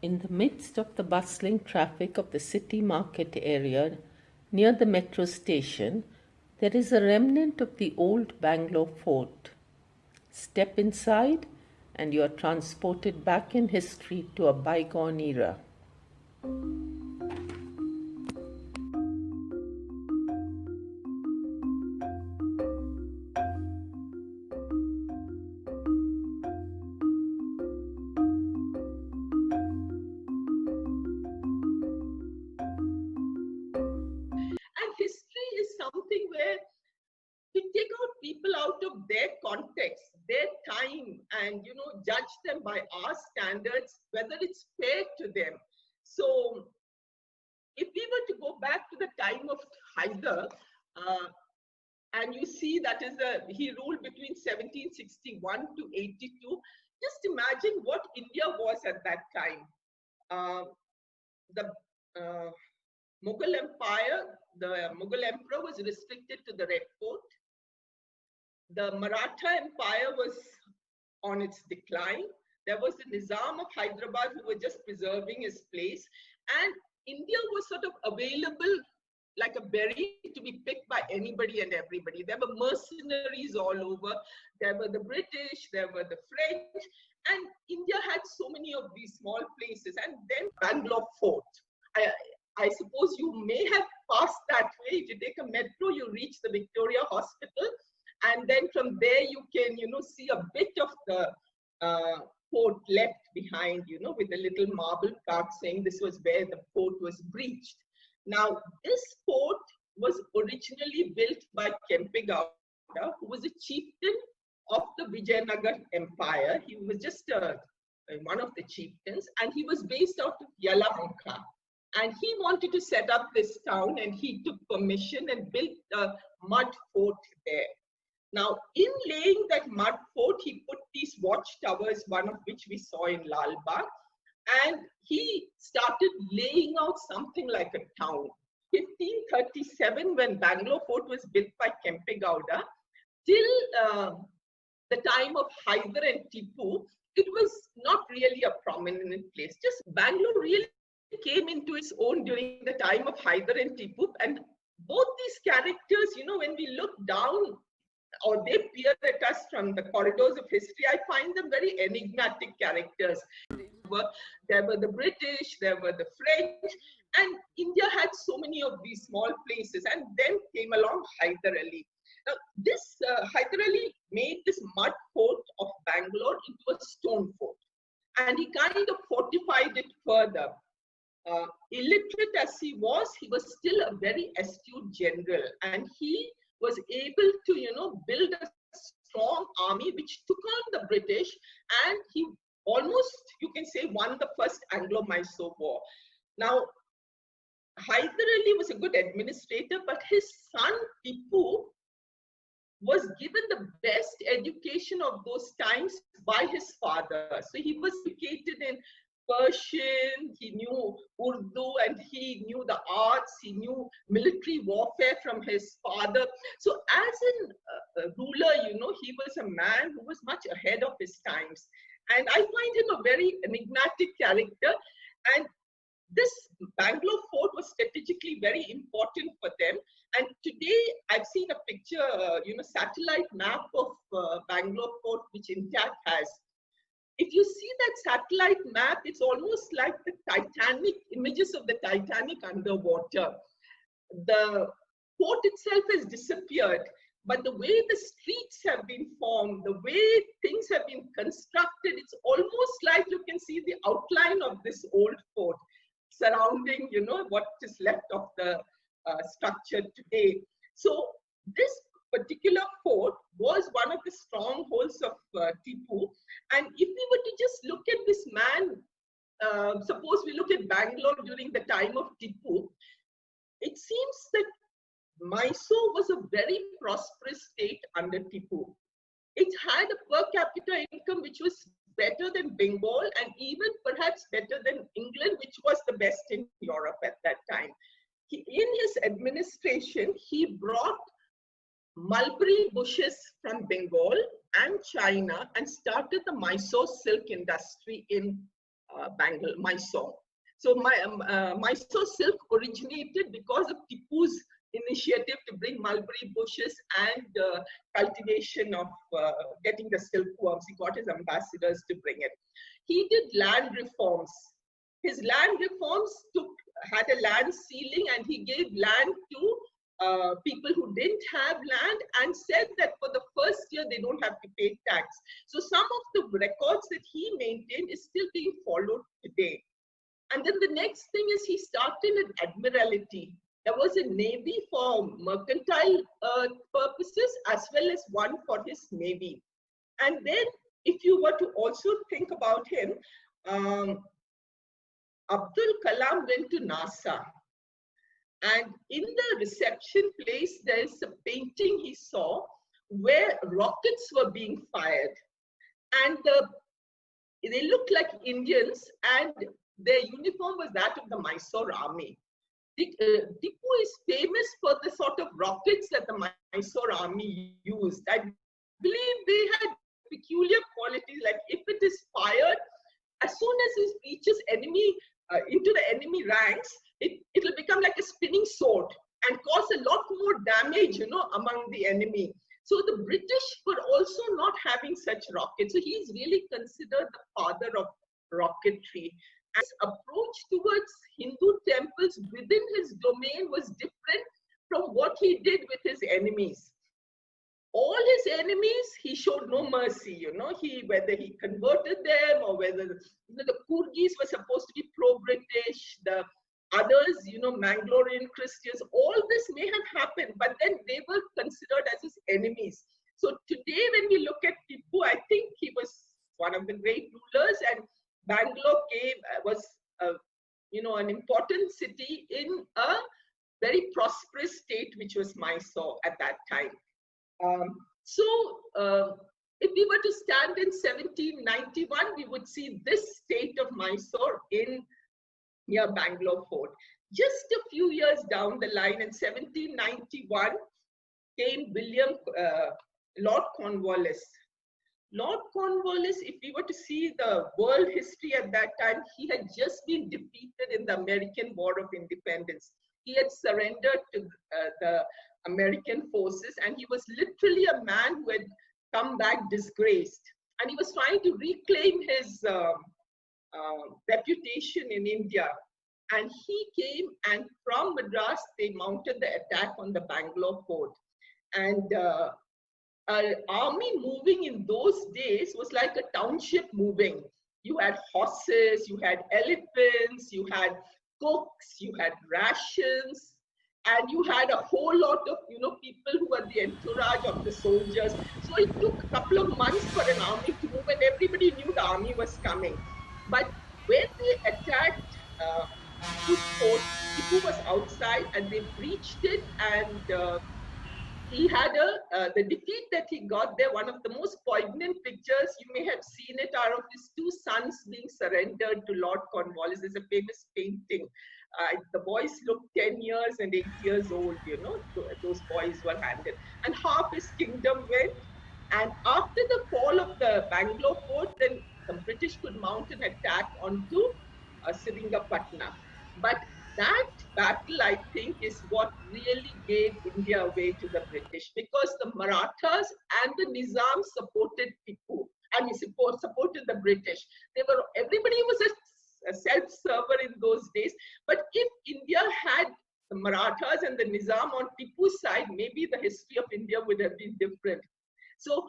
In the midst of the bustling traffic of the city market area near the metro station, there is a remnant of the old Bangalore Fort. Step inside, and you are transported back in history to a bygone era. And history is something where you take out people out of their context, their time, and judge them by our standards, whether it's fair to them. So if we were to go back to the time of Hyder, and you see that is he ruled between 1761 to 82. Just imagine what India was at that time. The Mughal Empire, the Mughal Emperor was restricted to the Red Fort. The Maratha Empire was on its decline. There was the Nizam of Hyderabad who were just preserving his place. And India was sort of available like a berry to be picked by anybody and everybody. There were mercenaries all over. There were the British, there were the French, and India had so many of these small places. And then Bangalore Fort. I suppose you may have passed that way. If you take a metro, you reach the Victoria Hospital. And then from there, you can, see a bit of the fort left behind, with a little marble plaque saying this was where the fort was breached. Now, this fort was originally built by Kempe Gowda, who was a chieftain of the Vijayanagar Empire. He was just one of the chieftains, and he was based out of Yelahanka. And he wanted to set up this town, and he took permission and built a mud fort there. Now, in laying that mud fort, he put these watchtowers, one of which we saw in Lal Bagh, and he started laying out something like a town. 1537, when Bangalore Fort was built by Kempe Gowda, till the time of Hyder and Tippu, it was not really a prominent place. Just Bangalore really came into its own during the time of Hyder and Tippu. And both these characters, when we look down, or they peer at us from the corridors of history, I find them very enigmatic characters. There were the British, there were the French, and India had so many of these small places. And then came along Hyder Ali. Now, this Hyder Ali made this mud fort of Bangalore into a stone fort, and he kind of fortified it further. Illiterate as he was still a very astute general, and he was able to, build a strong army which took on the British, and he almost, you can say, won the first Anglo-Mysore War. Now, Hyder Ali was a good administrator, but his son Tippu was given the best education of those times by his father. So he was educated in Persian, he knew Urdu, and he knew the arts, he knew military warfare from his father. So as a ruler, he was a man who was much ahead of his times. And I find him a very enigmatic character. And this Bangalore Fort was strategically very important for them. And today I've seen a picture, satellite map of Bangalore Fort, which Intact has. If you see that satellite map, it's almost like the Titanic, images of the Titanic underwater. The fort itself has disappeared, but the way the streets have been formed, the way things have been constructed, it's almost like you can see the outline of this old fort surrounding, what is left of the structure today. So this particular fort was one of the strongholds of Tippu. And if we were to just look at this man, suppose we look at Bangalore during the time of Tippu, it seems that Mysore was a very prosperous state under Tippu. It had a per capita income which was better than Bengal, and even perhaps better than England, which was the best in Europe at that time. In his administration, he brought mulberry bushes from Bengal and China and started the Mysore silk industry in Mysore. So Mysore silk originated because of Tipu's initiative to bring mulberry bushes and cultivation of getting the silkworms. He got his ambassadors to bring it. He did land reforms. His land reforms had a land ceiling, and he gave land to people who didn't have land, and said that for the first year they don't have to pay tax. So some of the records that he maintained is still being followed today. And then the next thing is he started an admiralty. There was a navy for mercantile purposes as well as one for his navy. And then if you were to also think about him, Abdul Kalam went to NASA. And in the reception place, there is a painting he saw where rockets were being fired. And they looked like Indians, and their uniform was that of the Mysore army. Tipu is famous for the sort of rockets that the Mysore army used. I believe they had peculiar qualities, like if it is fired, as soon as it reaches into the enemy ranks, it'll become like a spinning sword and cause a lot more damage, among the enemy. So the British were also not having such rockets. So he's really considered the father of rocketry. And his approach towards Hindu temples within his domain was different from what he did with his enemies. All his enemies, he showed no mercy, whether he converted them or whether the Kurgis were supposed to be pro-British, the others, Mangalorean Christians, all this may have happened, but then they were considered as his enemies. So today, when we look at Tippu, I think he was one of the great rulers, and Bangalore was, an important city in a very prosperous state, which was Mysore at that time. If we were to stand in 1791, we would see this state of Mysore near Bangalore Fort. Just a few years down the line, in 1791, came Lord Cornwallis. Lord Cornwallis, if we were to see the world history at that time, he had just been defeated in the American War of Independence. He had surrendered to the American forces, and he was literally a man who had come back disgraced. And he was trying to reclaim his reputation in India. And he came, and from Madras, they mounted the attack on the Bangalore Fort. And an army moving in those days was like a township moving. You had horses, you had elephants, you had cooks, you had rations, and you had a whole lot of people who were the entourage of the soldiers. So it took a couple of months for an army to move, and everybody knew the army was coming. But when they attacked Tipu's fort, Tipu was outside, and they breached it, and he had the defeat that he got there. One of the most poignant pictures, you may have seen it, are of his two sons being surrendered to Lord Cornwallis. There's a famous painting. The boys looked 10 years and 8 years old, those boys were handed. And half his kingdom went. And after the fall of the Bangalore Fort, then the British could mount an attack onto Seringamapatna. But that battle, I think, is what really gave India away to the British, because the Marathas and the Nizam supported Tipu. Supported the British. Everybody was a self-server in those days. But if India had the Marathas and the Nizam on Tipu's side, maybe the history of India would have been different. So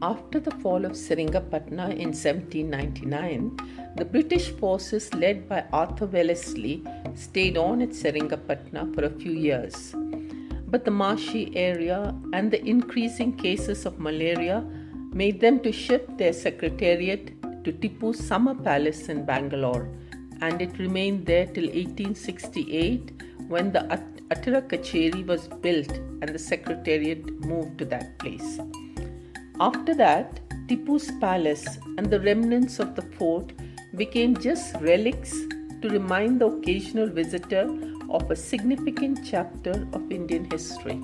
After the fall of Seringamapatna in 1799, the British forces led by Arthur Wellesley stayed on at Seringamapatna for a few years. But the marshy area and the increasing cases of malaria made them to shift their secretariat to Tipu's summer palace in Bangalore, and it remained there till 1868 when the Attira Kacheri was built and the secretariat moved to that place. After that, Tipu's palace and the remnants of the fort became just relics to remind the occasional visitor of a significant chapter of Indian history.